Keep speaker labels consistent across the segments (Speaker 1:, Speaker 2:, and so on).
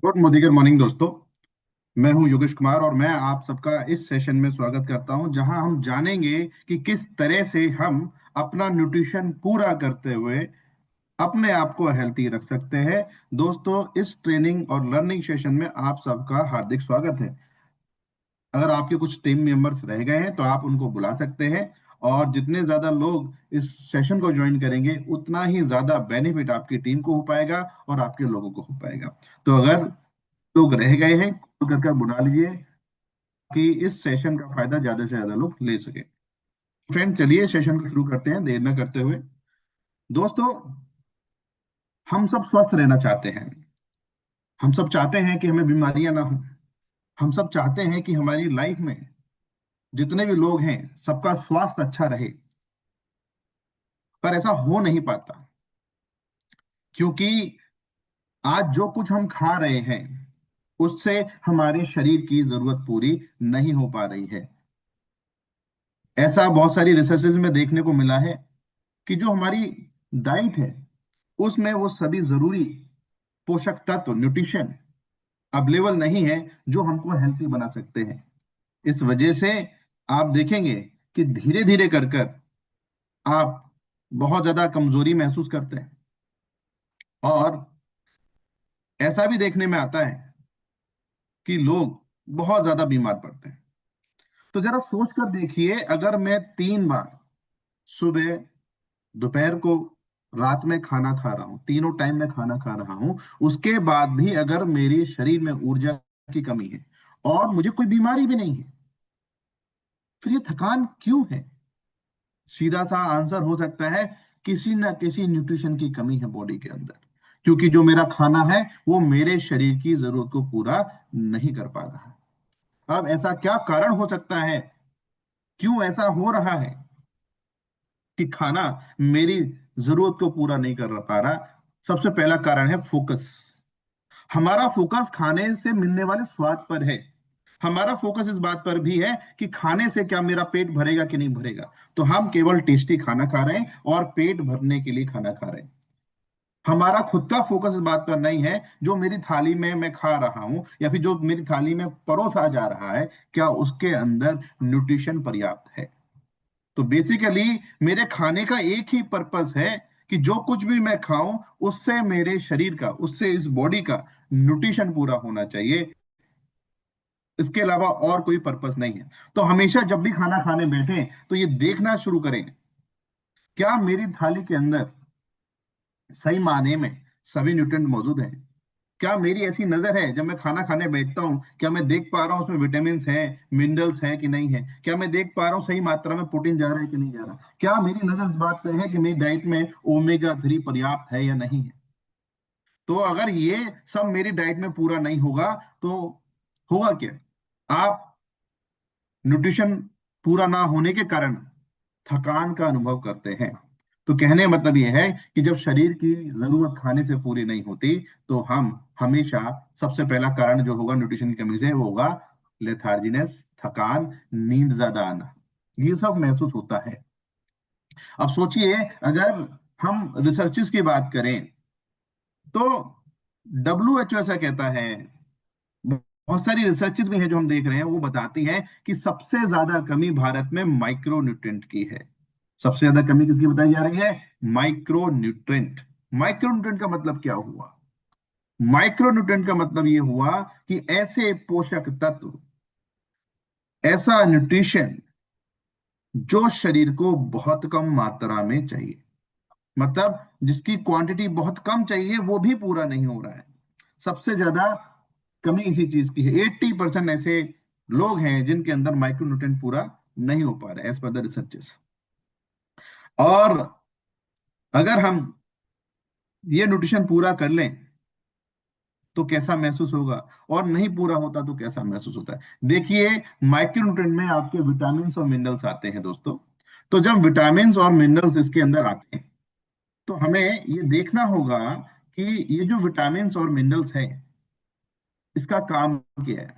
Speaker 1: Good morning दोस्तों। मैं हूं योगेश कुमार और मैं आप सबका इस सेशन में स्वागत करता हूं, जहां हम जानेंगे कि किस तरह से हम अपना न्यूट्रिशन पूरा करते हुए अपने आप को हेल्थी रख सकते हैं। दोस्तों, इस ट्रेनिंग और लर्निंग सेशन में आप सबका हार्दिक स्वागत है। अगर आपके कुछ टीम मेंबर्स रह गए हैं तो आप उनको बुला सकते हैं, और जितने ज्यादा लोग इस सेशन को ज्वाइन करेंगे उतना ही ज्यादा बेनिफिट आपकी टीम को हो पाएगा और आपके लोगों को हो पाएगा। तो अगर लोग रह गए हैं, कॉल करके बुला लीजिए कि इस सेशन का फायदा ज्यादा से ज्यादा लोग ले सके। फ्रेंड, चलिए सेशन को शुरू करते हैं देर न करते हुए। दोस्तों, हम सब स्वस्थ रहना चाहते हैं। हम सब चाहते हैं कि हमें बीमारियां ना हो। हम सब चाहते हैं कि हमारी लाइफ में जितने भी लोग हैं सबका स्वास्थ्य अच्छा रहे। पर ऐसा हो नहीं पाता, क्योंकि आज जो कुछ हम खा रहे हैं उससे हमारे शरीर की जरूरत पूरी नहीं हो पा रही है। ऐसा बहुत सारी रिसर्चेज में देखने को मिला है कि जो हमारी डाइट है उसमें वो सभी जरूरी पोषक तत्व, न्यूट्रिशन अवेलेबल नहीं है जो हमको हेल्थी बना सकते हैं। इस वजह से आप देखेंगे कि धीरे धीरे कर कर आप बहुत ज्यादा कमजोरी महसूस करते हैं, और ऐसा भी देखने में आता है कि लोग बहुत ज्यादा बीमार पड़ते हैं। तो जरा सोच कर देखिए, अगर मैं 3 बार, सुबह, दोपहर को, रात में खाना खा रहा हूँ, तीनों टाइम में खाना खा रहा हूँ, उसके बाद भी अगर मेरे शरीर में ऊर्जा की कमी है और मुझे कोई बीमारी भी नहीं है, फिर ये थकान क्यों है? सीधा सा आंसर हो सकता है, किसी ना किसी न्यूट्रिशन की कमी है बॉडी के अंदर। क्योंकि जो मेरा खाना है वो मेरे शरीर की जरूरत को पूरा नहीं कर पा रहा। अब ऐसा क्या कारण हो सकता है, क्यों ऐसा हो रहा है कि खाना मेरी जरूरत को पूरा नहीं कर पा रहा? सबसे पहला कारण है फोकस। हमारा फोकस खाने से मिलने वाले स्वाद पर है। हमारा फोकस इस बात पर भी है कि खाने से क्या मेरा पेट भरेगा कि नहीं भरेगा। तो हम केवल टेस्टी खाना खा रहे हैं और पेट भरने के लिए खाना खा रहे हैं। हमारा खुद का फोकस इस बात पर नहीं है जो मेरी थाली में मैं खा रहा हूं या फिर जो मेरी थाली में परोसा जा रहा है, क्या उसके अंदर न्यूट्रिशन पर्याप्त है। तो बेसिकली मेरे खाने का एक ही पर्पस है कि जो कुछ भी मैं खाऊं उससे मेरे शरीर का, उससे इस बॉडी का न्यूट्रिशन पूरा होना चाहिए। इसके अलावा और कोई पर्पस नहीं है। तो हमेशा जब भी खाना खाने बैठे तो ये देखना शुरू करें, क्या मेरी थाली के अंदर सही मायने में सभी न्यूट्रिएंट मौजूद हैं। क्या मेरी ऐसी नजर है जब मैं खाना खाने बैठता हूँ, क्या मैं देख पा रहा हूँ उसमें विटामिन है, मिनरल्स है कि नहीं है? क्या मैं देख पा रहा हूँ सही मात्रा में प्रोटीन जा रहा है कि नहीं जा रहा? क्या मेरी नजर इस बात पे है कि मेरी डाइट में ओमेगा 3 पर्याप्त है या नहीं है? तो अगर ये सब मेरी डाइट में पूरा नहीं होगा तो होगा क्या? आप न्यूट्रिशन पूरा ना होने के कारण थकान का अनुभव करते हैं। तो कहने का मतलब यह है कि जब शरीर की जरूरत खाने से पूरी नहीं होती तो हम हमेशा, सबसे पहला कारण जो होगा न्यूट्रिशन की कमी से, वो होगा लेथार्जीनेस, थकान, नींद ज्यादा आना। ये सब महसूस होता है। अब सोचिए, अगर हम रिसर्चेस की बात करें तो WHO ऐसा कहता है, बहुत सारी रिसर्चेस भी हैं जो हम देख रहे हैं, वो बताती हैं कि सबसे ज्यादा कमी भारत में माइक्रो न्यूट्रिएंट की है। सबसे ज्यादा कमी किसकी बताई जा रही है? Micro nutrient. माइक्रो न्यूट्रिएंट का मतलब क्या हुआ? माइक्रो न्यूट्रिएंट का मतलब ये हुआ कि ऐसे पोषक तत्व, ऐसा न्यूट्रिशन जो शरीर को बहुत कम मात्रा में चाहिए, मतलब जिसकी क्वांटिटी बहुत कम चाहिए, वो भी पूरा नहीं हो रहा है। सबसे ज्यादा कमी इसी चीज की है। 80% ऐसे लोग हैं जिनके अंदर माइक्रोन्यूट्रिएंट पूरा नहीं हो पा रहा है, एज पर द रिसर्चेस। और अगर हम ये न्यूट्रिशन पूरा कर लें तो कैसा महसूस होगा, और नहीं पूरा होता तो कैसा महसूस होता है? देखिए, माइक्रोन्यूट्रिएंट में आपके विटामिन और मिनरल्स आते हैं दोस्तों। तो जब विटामिन और मिनरल्स इसके अंदर आते हैं तो हमें ये देखना होगा कि ये जो विटामिन और मिनरल्स है, इसका काम क्या है।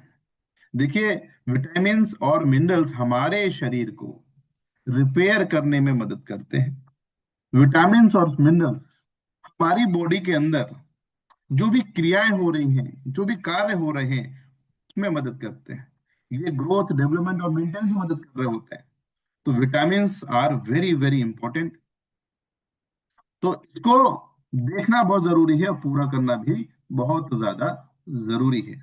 Speaker 1: देखिए, विटामिन्स और मिनरल्स हमारे शरीर को रिपेयर करने में मदद करते हैं। विटामिन्स और मिनरल्स हमारी बॉडी के अंदर जो भी क्रियाएं हो रही हैं, जो भी कार्य हो रहे हैं, उसमें मदद करते हैं। ये ग्रोथ, डेवलपमेंट और मेंटेनेंस में मदद कर रहे होते हैं। तो vitamin are very very important. तो इसको देखना बहुत जरूरी है और पूरा करना भी बहुत ज्यादा जरूरी है।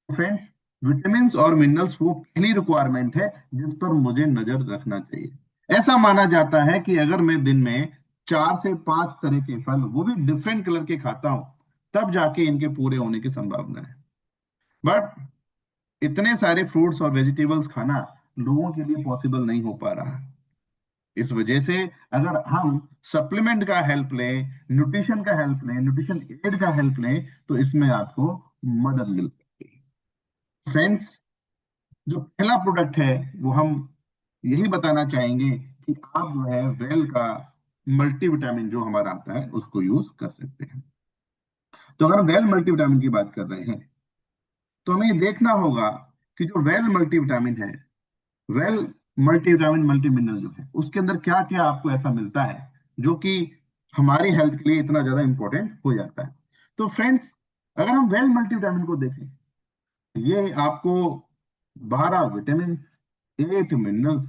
Speaker 1: फ्रेंड्स, विटामिन और मिनरल्स वो पहली रिक्वायरमेंट है जिस पर मुझे नजर रखना चाहिए। ऐसा माना जाता है कि अगर मैं दिन में 4 से 5 तरह के फल, वो भी डिफरेंट कलर के खाता हूं, तब जाके इनके पूरे होने की संभावना है। बट इतने सारे फ्रूट्स और वेजिटेबल्स खाना लोगों के लिए पॉसिबल नहीं हो पा रहा है। इस वजह से अगर हम सप्लीमेंट का हेल्प लें, न्यूट्रिशन का हेल्प लें, न्यूट्रिशन एड का हेल्प लें, तो इसमें आपको मदद मिल सकती है। फ्रेंड्स, जो पहला प्रोडक्ट है वो हम यही बताना चाहेंगे कि आप जो है वेल का मल्टीविटामिन जो हमारा आता है उसको यूज कर सकते हैं। तो अगर वेल मल्टीविटामिन की बात कर रहे हैं, तो हमें ये देखना होगा कि जो वेल मल्टीविटामिन है, वेल मल्टीविटामिन मल्टी मिनरल जो है, उसके अंदर क्या क्या आपको ऐसा मिलता है जो कि हमारी हेल्थ के लिए इतना ज्यादा इंपॉर्टेंट हो जाता है। तो फ्रेंड्स, अगर हम वेल मल्टीविटामिन को देखें, ये आपको 12 विटामिन, 8 मिनरल्स,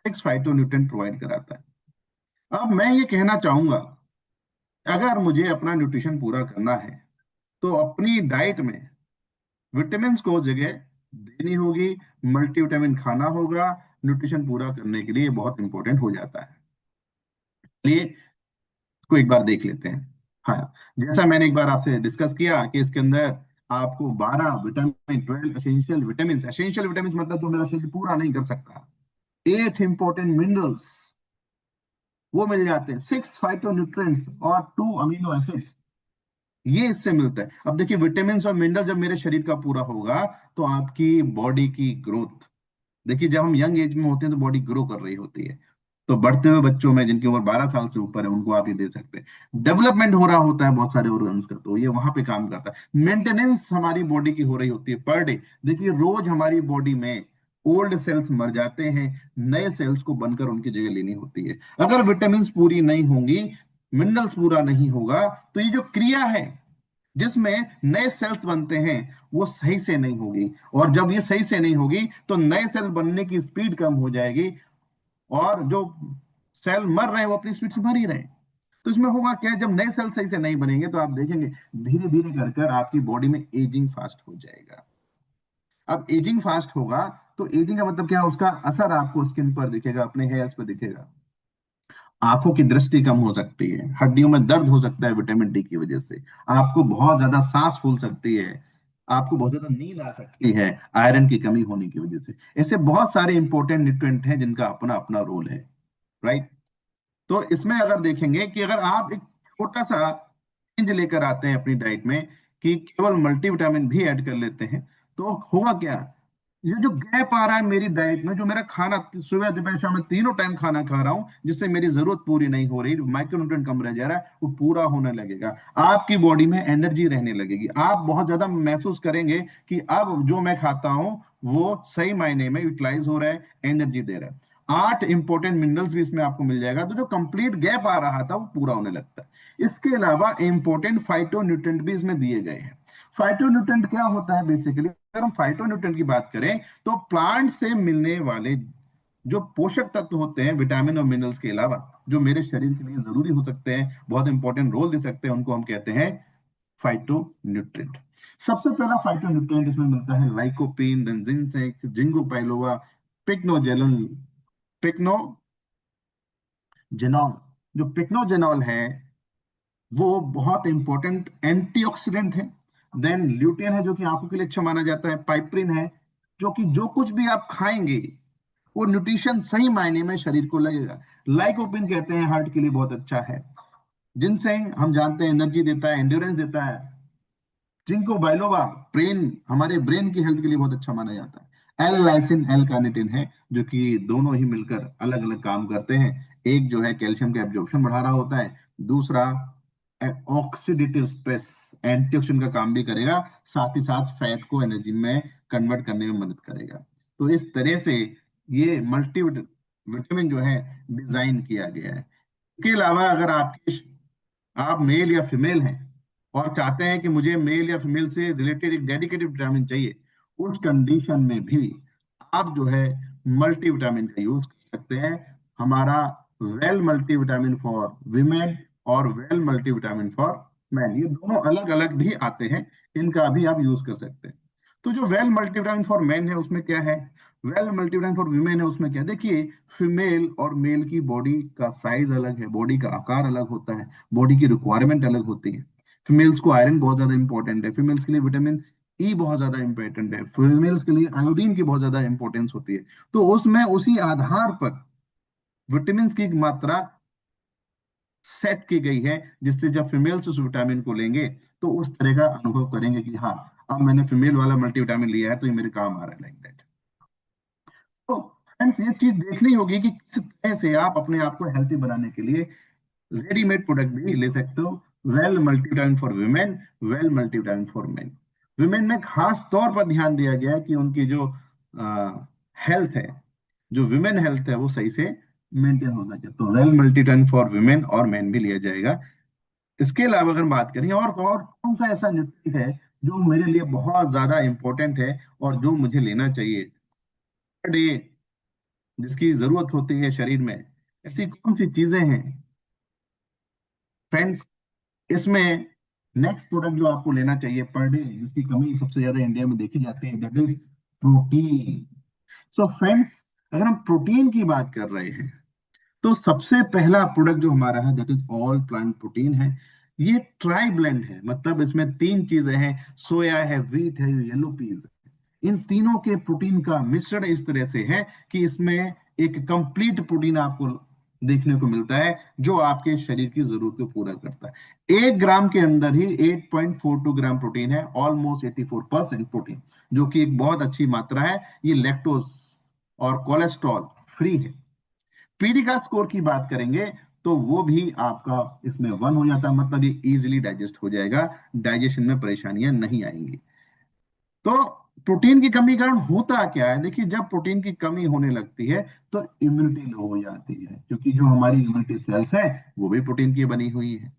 Speaker 1: 6 फाइटोन्यूट्रिएंट प्रोवाइड कराता है। अब मैं ये कहना चाहूंगा, अगर मुझे अपना न्यूट्रिशन पूरा करना है तो अपनी डाइट में विटामिन को जगह देनी होगी, मल्टीविटामिन खाना होगा। न्यूट्रिशन पूरा करने के लिए बहुत इंपॉर्टेंट हो जाता है। चलिए इसको एक बार देख लेते हैं। हाँ, जैसा मैंने एक बार आपसे डिस्कस किया कि इसके अंदर आपको 12 विटामिन, 12 एसेंशियल विटामिन मतलब जो मेरा शरीर पूरा नहीं कर सकता, 8 इंपॉर्टेंट मिनरल्स वो मिल जाते हैं, 6 फाइटोन्यूट्रिएंट्स और 2 अमीनो एसिड्स, ये इससे मिलता है। अब देखिए, विटामिन और मिनरल जब मेरे शरीर का पूरा होगा तो आपकी बॉडी की ग्रोथ, देखिए जब हम यंग एज में होते हैं तो बॉडी ग्रो कर रही होती है। तो बढ़ते हुए बच्चों में जिनकी उम्र 12 साल से ऊपर है उनको आप ये दे सकते हैं। डेवलपमेंट हो रहा होता है बहुत सारे ऑर्गन्स का, तो ये वहां पे काम करता है। मेंटेनेंस हमारी बॉडी की हो रही होती है पर डे। देखिए रोज हमारी बॉडी में ओल्ड सेल्स मर जाते हैं, नए सेल्स को बनकर उनकी जगह लेनी होती है। अगर विटामिन पूरी नहीं होंगी, मिनरल्स पूरा नहीं होगा, तो ये जो क्रिया है जिसमें नए सेल्स बनते हैं वो सही से नहीं होगी। और जब ये सही से नहीं होगी तो नए सेल बनने की स्पीड कम हो जाएगी, और जो सेल मर रहे हैं वो अपनी स्पीड से मर ही रहे हैं। तो इसमें होगा क्या, जब नए सेल सही से नहीं बनेंगे तो आप देखेंगे धीरे धीरे कर कर आपकी बॉडी में एजिंग फास्ट हो जाएगा। अब एजिंग फास्ट होगा तो एजिंग का मतलब क्या, उसका असर आपको स्किन पर दिखेगा, अपने हेयर्स पर दिखेगा। आंखों की दृष्टि कम हो सकती है, हड्डियों में दर्द हो सकता है विटामिन डी की वजह से, आपको बहुत ज्यादा सांस फूल सकती है, आपको बहुत ज्यादा नींद आ सकती है आयरन की कमी होने की वजह से। ऐसे बहुत सारे इंपॉर्टेंट न्यूट्रिएंट हैं जिनका अपना अपना रोल है, राइट। तो इसमें अगर देखेंगे कि अगर आप एक छोटा सा चेंज लेकर आते हैं अपनी डाइट में कि केवल मल्टीविटामिन भी ऐड कर लेते हैं, तो होगा क्या, ये जो गैप आ रहा है मेरी डाइट में, जो मेरा खाना सुबह दोपहर शाम में तीनों टाइम खाना खा रहा हूं जिससे मेरी जरूरत पूरी नहीं हो रही, माइक्रोन्यूट्रिएंट कम रह जा रहा है, वो पूरा होने लगेगा। आपकी बॉडी में एनर्जी रहने लगेगी, आप बहुत ज्यादा महसूस करेंगे कि अब जो मैं खाता हूं वो सही मायने में यूटिलाइज हो रहा है, एनर्जी दे रहा है। 8 इंपॉर्टेंट मिनरल्स भी इसमें आपको मिल जाएगा, तो जो कंप्लीट गैप आ रहा था वो पूरा होने लगता है। इसके अलावा इंपॉर्टेंट फाइटोन्यूट्रिएंट भी इसमें दिए गए हैं। फाइटोन्यूट्रिएंट क्या होता है बेसिकली, अगर हम फाइटोन्यूट्रिएंट की बात करें तो प्लांट से मिलने वाले जो पोषक तत्व होते हैं विटामिन और मिनरल्स के अलावा, जो मेरे शरीर के लिए जरूरी हो सकते हैं, बहुत इंपॉर्टेंट रोल दे सकते हैं, उनको हम कहते हैं फाइटोन्यूट्रिएंट। सबसे पहला फाइटोन्यूट्रिएंट इसमें मिलता है लाइकोपीन, देन जिंक, जिंगो पाइलोवा, पिग्नोजेलन, पिग्नोजेनॉल। जो पिग्नोजेनॉल है वो बहुत इंपॉर्टेंट एंटीऑक्सीडेंट है। देन ल्यूटेन है जो कि आंखों के लिए अच्छा माना जाता है। पाइपरिन है जो कि जो कुछ भी आप खाएंगे वो न्यूट्रिशन सही मायने में शरीर को लगेगा। लाइकोपिन कहते हैं हार्ट के लिए बहुत अच्छा है। जिनसेंग हम जानते हैं एनर्जी देता है, एंड्योरेंस देता है। जिंको बाइलोवा ब्रेन, हमारे ब्रेन की हेल्थ के लिए बहुत अच्छा माना जाता है। एल लाइसिन, एल कार्निटिन है जो कि दोनों ही मिलकर अलग अलग काम करते हैं। एक जो है कैल्शियम के एब्जॉर्प्शन बढ़ा रहा होता है, दूसरा ऑक्सीडेटिव स्ट्रेस, एंटीऑक्सीडेंट का काम भी करेगा, साथ ही साथ फैट को एनर्जी में कन्वर्ट करने में मदद करेगा। तो इस तरह से ये मल्टी विटामिन जो है डिजाइन किया गया है। इसके अलावा अगर आप मेल या फीमेल हैं और चाहते हैं कि मुझे मेल या फीमेल से रिलेटेड एक डेडिकेटेड विटामिन चाहिए, उस कंडीशन में भी आप जो है मल्टीविटामिन का यूज कर सकते हैं। हमारा वेल मल्टीविटामिन फॉर विमेन और वेल मल्टीविटामिन फॉर मैन, ये दोनों अलग अलग भी आते हैं, इनका भी आप यूज कर सकते हैं। तो जो वेल मल्टीविटामिन फॉर मैन है उसमें क्या है, वेल मल्टीविटामिन फॉर वीमेन है उसमें क्या है? देखिए, फीमेल और मेल की बॉडी का साइज अलग है, बॉडी का आकार अलग होता है, बॉडी की रिक्वायरमेंट अलग होती है। फीमेल्स को आयरन बहुत ज्यादा इंपॉर्टेंट है, फीमेल्स के लिए विटामिन ई बहुत ज्यादा इंपॉर्टेंट है, फीमेल्स के लिए आयोडीन की बहुत ज्यादा इंपॉर्टेंस होती है। तो उसमें उसी आधार पर विटामिन की मात्रा सेट की गई है, जिससे जब फीमेल्स उस विटामिन को लेंगे तो उस तरह का अनुभव करेंगे कि हाँ, अब मैंने फीमेल वाला मल्टीविटामिन लिया है तो ये मेरे काम आ रहा है, लाइक दैट। तो फ्रेंड्स, ये चीज देखनी होगी कि किस तरह से आप अपने आप को हेल्थी बनाने के लिए रेडीमेड प्रोडक्ट भी ले सकते हो। Well multivitamin for women, well multivitamin for main. Women में खास तौर पर ध्यान दिया गया है कि उनकी जो हेल्थ है, जो वुमेन हेल्थ है, वो सही से मेंटेन हो सके, तो वेल मल्टीविटामिन फॉर वुमेन और मेन भी लिया जाएगा। इसके अलावा अगर बात करें और कौन सा ऐसा न्यूट्रिएंट है जो मेरे लिए बहुत ज्यादा इंपॉर्टेंट है और जो मुझे लेना चाहिए पर डे, जिसकी जरूरत होती है शरीर में, ऐसी कौन सी चीजें हैं फ्रेंड्स? इसमें नेक्स्ट प्रोडक्ट जो आपको लेना चाहिए पर डे, जिसकी कमी सबसे ज्यादा इंडिया में देखी जाती है, that is protein. So friends, अगर हम प्रोटीन की बात कर रहे हैं तो सबसे पहला प्रोडक्ट जो हमारा है that is all plant protein है। ये ट्राई ब्लेंड है, मतलब इसमें तीन चीजें हैं, सोया है, व्हीट है, येलो पीज है। इन तीनों के प्रोटीन का मिश्रण इस तरह से है कि इसमें एक कंप्लीट प्रोटीन आपको देखने को मिलता है, जो आपके शरीर की जरूरत को पूरा करता है। 1 ग्राम के अंदर ही 8.42 ग्राम प्रोटीन है, ऑलमोस्ट 84% प्रोटीन, जो कि एक बहुत अच्छी मात्रा है। ये लैक्टोज और कोलेस्ट्रॉल फ्री है। पीडी का स्कोर की बात करेंगे तो वो भी आपका इसमें 1 हो जाता है, मतलब ये इजीली डाइजेस्ट हो जाएगा, डाइजेशन में परेशानियां नहीं आएंगी। तो प्रोटीन की कमी के कारण होता क्या है, देखिए, जब प्रोटीन की कमी होने लगती है तो इम्यूनिटी लो हो जाती है, क्योंकि जो हमारी इम्यूनिटी सेल्स है वो भी प्रोटीन की बनी हुई है।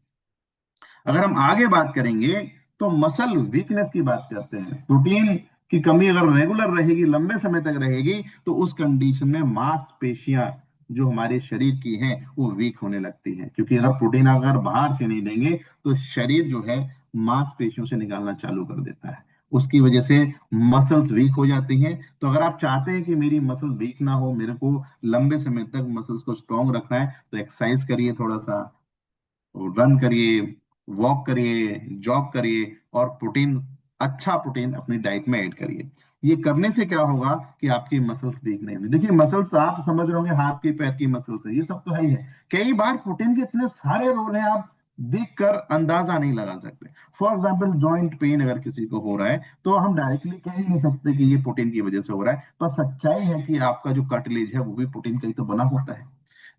Speaker 1: अगर हम आगे बात करेंगे तो मसल वीकनेस की बात करते हैं। प्रोटीन की कमी अगर रेगुलर रहेगी, लंबे समय तक रहेगी, तो उस कंडीशन में मांसपेशियां जो हमारे शरीर की हैं वो वीक होने लगती हैं, क्योंकि अगर प्रोटीन अगर बाहर से नहीं देंगे तो शरीर जो है मांसपेशियों से निकालना चालू कर देता है, उसकी वजह से मसल्स वीक हो जाती हैं। तो अगर आप चाहते हैं कि मेरी मसल वीक ना हो, मेरे को लंबे समय तक मसल्स को स्ट्रांग रखना है, तो एक्सरसाइज करिए, थोड़ा सा रन करिए, वॉक करिए, जॉग करिए, और प्रोटीन, अच्छा प्रोटीन अपनी डाइट में ऐड करिए। ये करने से क्या होगा कि आपकी मसल्स वीक नहीं होंगी। देखिए, मसल्स आप समझ रहे होंगे, हाथ की पैर की मसल्स है, ये सब तो है ही है। कई बार प्रोटीन के इतने सारे रोल हैं, आप देखकर अंदाजा नहीं लगा सकते। फॉर एग्जाम्पल, जॉइंट पेन अगर किसी को हो रहा है तो हम डायरेक्टली कह ही नहीं सकते कि ये प्रोटीन की वजह से हो रहा है, पर सच्चाई है कि आपका जो कार्टिलेज है वो भी प्रोटीन का ही तो बना होता है।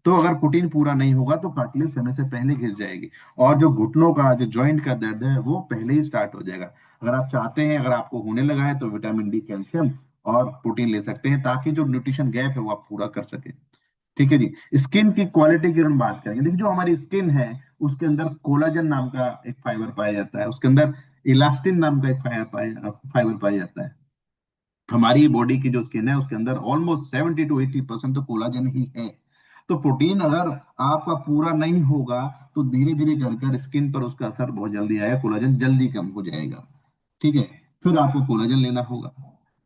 Speaker 1: तो अगर प्रोटीन पूरा नहीं होगा तो कार्टिलेज समय से पहले घिस जाएगी, और जो घुटनों का, जो जॉइंट का दर्द है वो पहले ही स्टार्ट हो जाएगा। अगर आप चाहते हैं, अगर आपको होने लगा है, तो विटामिन डी, कैल्शियम और प्रोटीन ले सकते हैं, ताकि जो न्यूट्रिशन गैप है वो आप पूरा कर सके। ठीक है जी। स्किन की क्वालिटी की हम बात करेंगे, देखिए, जो हमारी स्किन है उसके अंदर कोलाजन नाम का एक फाइबर पाया जाता है, उसके अंदर इलास्टिन नाम का एक फाइबर पाया जाता है। हमारी बॉडी की जो स्किन है उसके अंदर ऑलमोस्ट 70 to 80% तो कोलाजन ही है। तो प्रोटीन अगर आपका पूरा नहीं होगा तो धीरे धीरे कर कर स्किन पर उसका असर बहुत जल्दी आएगा, कोलाजन जल्दी कम हो जाएगा। ठीक है, फिर आपको कोलाजन लेना होगा।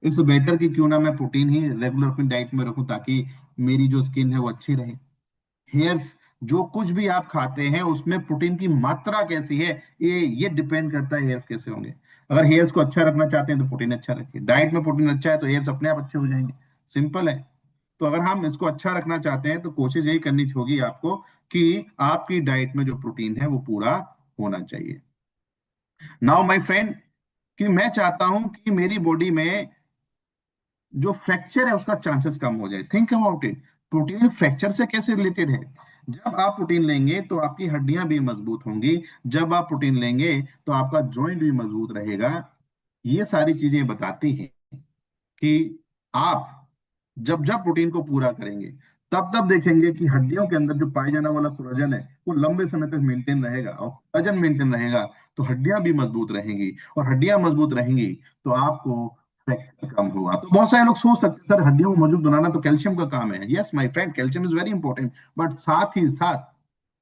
Speaker 1: इससे बेटर कि क्यों ना मैं प्रोटीन ही रेगुलर अपनी डाइट में रखूं, ताकि मेरी जो स्किन है वो अच्छी रहे। हेयर्स, जो कुछ भी आप खाते हैं उसमें प्रोटीन की मात्रा कैसी है, ये डिपेंड करता है हेयर्स कैसे होंगे। अगर हेयर्स को अच्छा रखना चाहते हैं तो प्रोटीन अच्छा रखिए, डाइट में प्रोटीन अच्छा है तो हेयर्स अपने आप अच्छे हो जाएंगे, सिंपल है। तो अगर हम इसको अच्छा रखना चाहते हैं तो कोशिश यही करनी होगी आपको कि आपकी डाइट में जो प्रोटीन है वो पूरा होना चाहिए। नाउ माय फ्रेंड, कि मैं चाहता हूं कि मेरी बॉडी में जो फ्रैक्चर है उसका चांसेस कम हो जाए। Think about it, protein fracture से कैसे रिलेटेड है? जब आप प्रोटीन लेंगे तो आपकी हड्डियां भी मजबूत होंगी, जब आप प्रोटीन लेंगे तो आपका जॉइंट भी मजबूत रहेगा। ये सारी चीजें बताती हैं कि आप जब जब प्रोटीन को पूरा करेंगे तब देखेंगे कि हड्डियों के अंदर जो पाए जाने वाला कोलेजन है वो लंबे समय तक मेंटेन रहेगा, और कोलेजन मेंटेन रहेगा तो हड्डियां भी मजबूत रहेंगी, और हड्डियां मजबूत रहेंगी तो आपको फ्रैक्चर कम होगा। तो बहुत सारे लोग सोच सकते हैं, सर हड्डियों को मजबूत बनाना तो कैल्शियम का काम है। Yes my friend, calcium is very important, but साथ ही साथ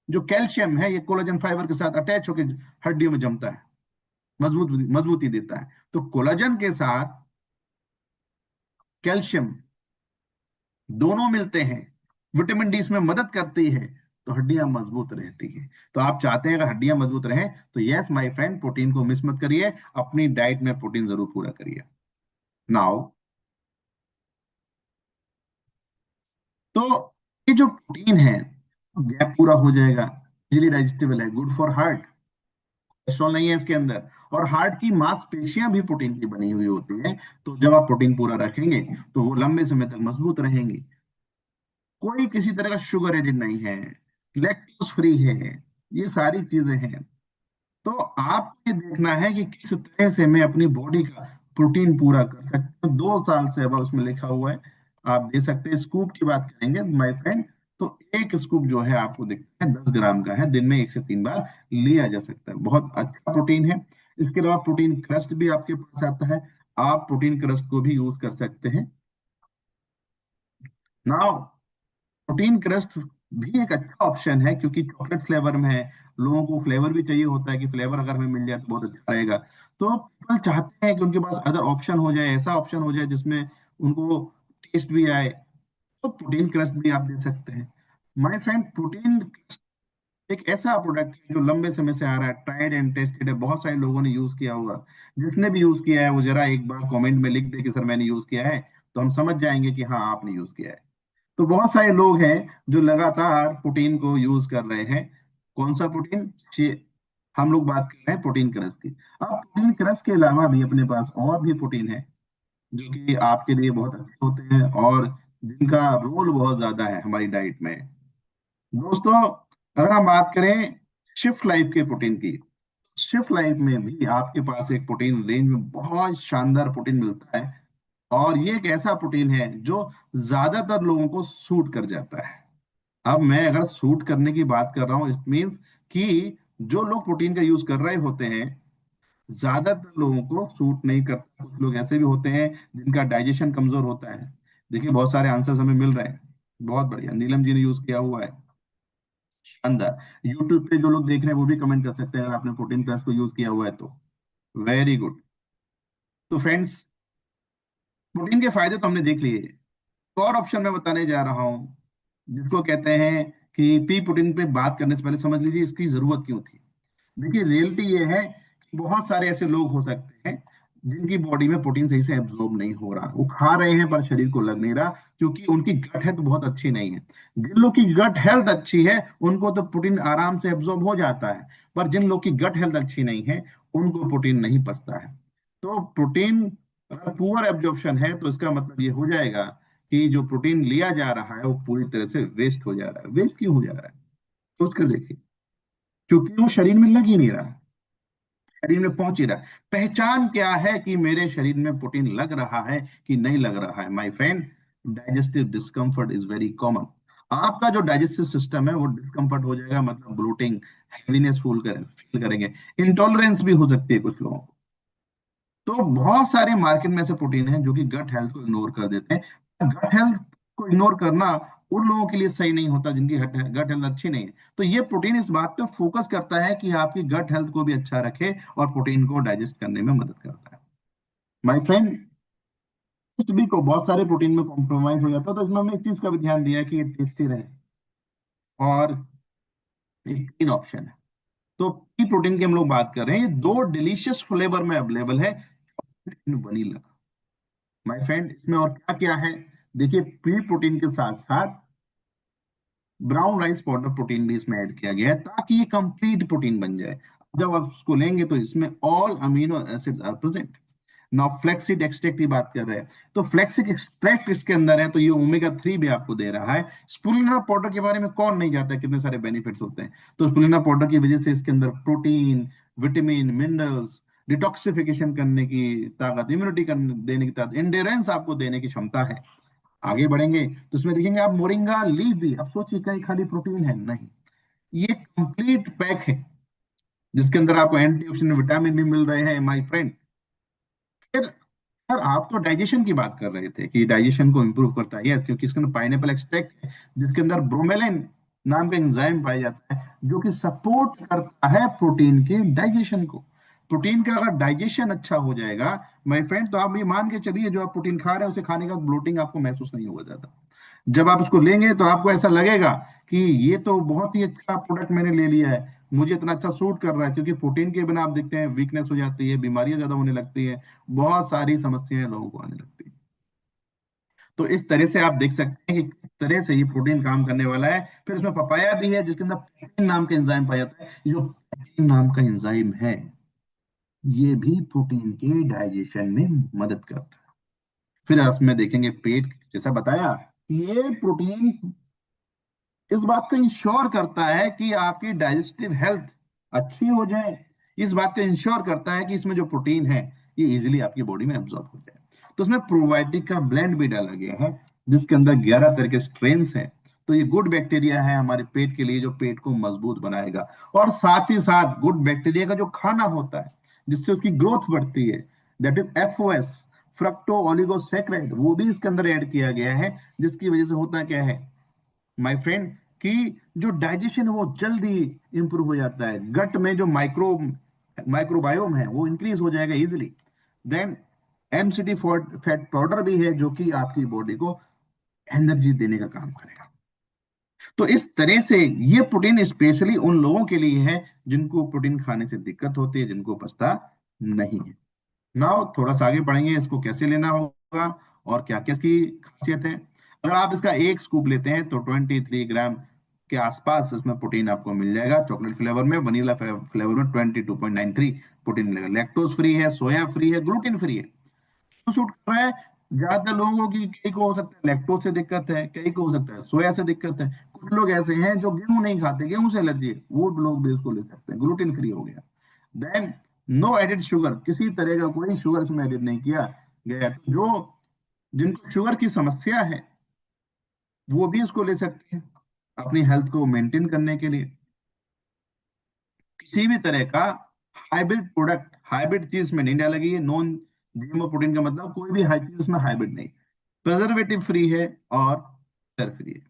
Speaker 1: जो कैल्शियम है ये कोलेजन फाइबर के साथ अटैच होकर हड्डियों में जमता है, मजबूती देता है। तो कोलेजन के साथ कैल्शियम दोनों मिलते हैं, विटामिन डी इसमें मदद करती है, तो हड्डियां मजबूत रहती है। तो आप चाहते हैं अगर हड्डियां मजबूत रहें तो यस माय फ्रेंड, प्रोटीन को मिस मत करिए, अपनी डाइट में प्रोटीन जरूर पूरा करिए। नाउ, तो ये जो प्रोटीन है गैप पूरा हो जाएगा, इजीली डाइजेस्टेबल है, गुड फॉर हार्ट, कोलेस्ट्रॉल नहीं है इसके अंदर, और हार्ट की मांसपेशियां भी प्रोटीन की बनी हुई होती है। तो जब आप प्रोटीन पूरा रखेंगे तो वो लंबे समय तक मजबूत रहेंगी। कोई किसी तरह का शुगर एडेड नहीं है, लैक्टोज फ्री है, ये सारी चीजें हैं। तो आपको ये देखना है कि किस तरह से मैं अपनी बॉडी का प्रोटीन पूरा कर सकता हूँ। 2 साल से अब उसमें लिखा हुआ है, आप देख सकते हैं। स्कूप की बात करेंगे माय फ्रेंड, तो एक स्कूप जो है आपको दिखता है 10 ग्राम का है, दिन में 1 से 3 बार लिया जा सकता है, बहुत अच्छा प्रोटीन है। इसके अलावा प्रोटीन क्रस्ट भी आपके पास आता है, आप प्रोटीन क्रस्ट को भी यूज कर सकते हैं। नाउ, प्रोटीन क्रस्ट भी एक अच्छा ऑप्शन है, क्योंकि चॉकलेट फ्लेवर में है, लोगों को फ्लेवर भी चाहिए होता है कि फ्लेवर अगर हमें मिल जाए तो बहुत अच्छा रहेगा। तो पीपल चाहते हैं कि उनके पास अदर ऑप्शन हो जाए, ऐसा ऑप्शन हो जाए जिसमें उनको टेस्ट भी आए, तो प्रोटीन क्रस्ट भी आप दे सकते हैं। माय फ्रेंड, प्रोटीन एक ऐसा प्रोडक्ट है जो लंबे समय से आ रहा है, ट्राइड एंड टेस्टेड है, बहुत सारे लोगों ने यूज किया होगा। जिसने भी यूज किया है वो जरा एक बार कमेंट में लिख दे कि सर मैंने यूज किया है, तो हम समझ जाएंगे कि हाँ आपने यूज किया है। तो बहुत सारे लोग हैं जो लगातार प्रोटीन को यूज कर रहे हैं। कौन सा प्रोटीन? हम लोग बात कर रहे हैं प्रोटीन क्रश की। अब प्रोटीन क्रश के अलावा भी अपने पास और भी प्रोटीन है जो कि आपके लिए बहुत अच्छे होते हैं, और जिनका रोल बहुत ज्यादा है हमारी डाइट में। दोस्तों, अगर हम बात करें शिफ्ट लाइफ के प्रोटीन की, शिफ्ट लाइफ में भी आपके पास एक प्रोटीन रेंज में बहुत शानदार प्रोटीन मिलता है, और ये एक ऐसा प्रोटीन है जो ज्यादातर लोगों को सूट कर जाता है। अब मैं अगर सूट करने की बात कर रहा हूं, इट मीन्स कि जो लोग प्रोटीन का यूज कर रहे होते हैं, ज्यादातर लोगों को सूट नहीं करता। कुछ लोग ऐसे भी होते हैं जिनका डाइजेशन कमजोर होता है। देखिए बहुत सारे आंसर्स हमें मिल रहे हैं, बहुत बढ़िया, नीलम जी ने यूज किया हुआ है, शानदार। यूट्यूब पे जो लोग देख रहे हैं वो भी कमेंट कर सकते हैं अगर आपने प्रोटीन प्लस को यूज किया हुआ है तो। Very good. तो फ्रेंड्स, प्रोटीन के फायदे तो हमने देख लिए। एक और ऑप्शन मैं बताने जा रहा हूँ जिसको कहते हैं कि पी प्रोटीन पे बात करने से पहले समझ लीजिए इसकी जरूरत क्यों थी। देखिए रियलिटी ये है कि बहुत सारे ऐसे लोग हो सकते हैं जिनकी बॉडी में प्रोटीन सही से एब्जॉर्ब नहीं हो रहा, वो खा रहे हैं पर शरीर को लग नहीं रहा, क्योंकि उनकी गट हेल्थ बहुत अच्छी नहीं है। जिन लोग की गट हेल्थ अच्छी है उनको तो प्रोटीन आराम से एब्जॉर्ब हो जाता है, पर जिन लोग की गट हेल्थ अच्छी नहीं है उनको प्रोटीन नहीं पचता है। तो प्रोटीन अगर पुअर एब्जॉर्प्शन है तो इसका मतलब ये हो जाएगा कि जो प्रोटीन लिया जा रहा है वो पूरी तरह से वेस्ट हो जा रहा है। वेस्ट क्यों हो जा रहा है? सोच कर देखिए, क्योंकि वो शरीर में लग ही नहीं रहा, शरीर में पहुंच ही रहा है। पहचान क्या है कि मेरे शरीर में प्रोटीन लग रहा है कि नहीं लग रहा है? My friend, digestive discomfort is very common. आपका जो डाइजेस्टिव सिस्टम है वो डिस्कम्फर्ट हो जाएगा, मतलब ब्लोटिंग, हैवीनेस फील करेंगे, इंटॉलरेंस भी हो सकती है कुछ लोगों को। तो बहुत सारे मार्केट में ऐसे प्रोटीन हैं जो कि गट हेल्थ को इग्नोर कर देते हैं। गट हेल्थ को इग्नोर करना उन लोगों के लिए सही नहीं होता जिनकी गट हेल्थ अच्छी नहीं है। तो ये प्रोटीन इस बात पे फोकस करता है कि आपकी गट हेल्थ को भी अच्छा रखे, और प्रोटीन को डाइजेस्ट करने में मदद करता है। माय फ्रेंड, टेस्ट भी को बहुत सारे प्रोटीन में कॉम्प्रोमाइज हो जाता है, तो इसमें हमने एक चीज का भी ध्यान दिया है कि ये टेस्टी रहे, और एक तीन ऑप्शन है। तो पी प्रोटीन की हम लोग बात कर रहे हैं, ये दो डिलीशियस फ्लेवर में अवेलेबल है, वनीला। माय फ्रेंड, इसमें और क्या क्या है? देखिए, प्री प्रोटीन के साथ साथ ब्राउन राइस पाउडर प्रोटीन भी इसमें ऐड किया गया है ताकि ये कंप्लीट प्रोटीन बन जाए। जब आप उसको लेंगे तो इसमें all amino acids are present. Now flaxseed extract की बात कर रहे हैं, तो फ्लैक्सीड एक्सट्रैक्ट इसके अंदर है, तो ये ओमेगा 3 भी आपको दे रहा है। स्पुलिना पाउडर के बारे में कौन नहीं जानता है, कितने सारे बेनिफिट्स होते हैं। तो स्पुलिना पाउडर की वजह से इसके अंदर प्रोटीन, विटामिन, मिनरल्स, डिटॉक्सिफिकेशन करने की ताकत, इम्यूनिटी देने की ताकत, एंड्योरेंस आपको देने की क्षमता है। आगे बढ़ेंगे तो उसमें देखेंगे आप मोरिंगा लीफ भी, अब सोचिए कहीं खाली प्रोटीन है नहीं, ये कंप्लीट पैक है जिसके अंदर आपको एंटीऑक्सीडेंट विटामिन भी मिल रहे हैं माय फ्रेंड। फिर सर आप तो डाइजेशन की बात कर रहे थे कि डाइजेशन को इंप्रूव करता है, यस, क्योंकि इसके अंदर पाइनएप्पल एक्सट्रैक्ट है जिसके अंदर ब्रोमेलिन नाम का एंजाइम पाया जाता है जो कि सपोर्ट करता है प्रोटीन के डाइजेशन को। प्रोटीन का अगर डाइजेशन अच्छा हो जाएगा माय फ्रेंड, तो आप ये मान के चलिए जो आप प्रोटीन खा रहे हैं उसे खाने का ब्लोटिंग आपको महसूस नहीं होगा ज्यादा। जब आप उसको लेंगे तो आपको ऐसा लगेगा कि ये तो बहुत ही अच्छा प्रोडक्ट मैंने ले लिया है, मुझे इतना अच्छा सूट कर रहा है, क्योंकि प्रोटीन के बिना आप देखते हैं वीकनेस हो जाती है, बीमारियां ज्यादा होने लगती है, बहुत सारी समस्याएं लोगों को आने लगती है। तो इस तरह से आप देख सकते हैं कि किस तरह से ये प्रोटीन काम करने वाला है। फिर उसमें पपाया भी है जिसके अंदर पेक्टिन नाम का एंजाइम पाया जाता है, ये जो पेक्टिन नाम का एंजाइम है ये भी प्रोटीन के डाइजेशन में मदद करता है। फिर उसमें देखेंगे पेट, जैसा बताया कि ये प्रोटीन इस बात को इंश्योर करता है कि आपकी डाइजेस्टिव हेल्थ अच्छी हो जाए, इस बात को इंश्योर करता है कि इसमें जो प्रोटीन है ये इजीली आपकी बॉडी में एब्जॉर्ब हो जाए। तो उसमें प्रोबायोटिक का ब्लेंड भी डाला गया है जिसके अंदर 11 तरह के स्ट्रेन्स हैं। तो ये गुड बैक्टीरिया है हमारे पेट के लिए जो पेट को मजबूत बनाएगा, और साथ ही साथ गुड बैक्टीरिया का जो खाना होता है जिससे उसकी ग्रोथ बढ़ती है, that is FOS, fructo oligosaccharide, वो भी इसके अंदर ऐड किया गया है, जिसकी वजह से होता क्या है माय फ्रेंड कि जो डाइजेशन है वो जल्दी इंप्रूव हो जाता है, गट में जो माइक्रोबायोम है वो इंक्रीज हो जाएगा easily. Then MCT fat powder भी है जो कि आपकी बॉडी को एनर्जी देने का काम करेगा। तो इस तरह से ये प्रोटीन स्पेशली उन लोगों के लिए है जिनको प्रोटीन खाने से दिक्कत होती है, जिनको पचता नहीं है। नाउ थोड़ा सा आगे बढ़ेंगे इसको कैसे लेना होगा और क्या क्या इसकी खासियत है। अगर आप इसका एक स्कूप लेते हैं तो 23 ग्राम के आसपास इसमें प्रोटीन आपको मिल जाएगा। चॉकलेट फ्लेवर में, वनीला फ्लेवर में 22.93 प्रोटीन मिलेगा। लैक्टोज फ्री है, सोया फ्री है, ग्लूटेन फ्री है। तो शूट कर रहा है ज्यादातर लोगों की, कई को हो सकता है लैक्टोज से दिक्कत है, कई को हो सकता है सोया से दिक्कत है, कुछ लोग ऐसे हैं जो गेहूं नहीं खाते, गेहूं से एलर्जी है, वो लोग भी इसको ले सकते हैं, ग्लूटेन फ्री हो गया। देन नो एडिड शुगर, किसी तरह का कोई शुगर इसमें एडिड नहीं किया गया। तो जो जिनको शुगर की समस्या है वो भी इसको ले सकते हैं अपनी हेल्थ को मेंटेन करने के लिए। किसी भी तरह का हाइब्रिड प्रोडक्ट, हाइब्रिड चीज में नहीं डाला गई है। नॉन जीएमओ प्रोटीन का मतलब कोई भी हाई चीज में हाइब्रिड नहीं, प्रिजर्वेटिव फ्री है और कलर फ्री है,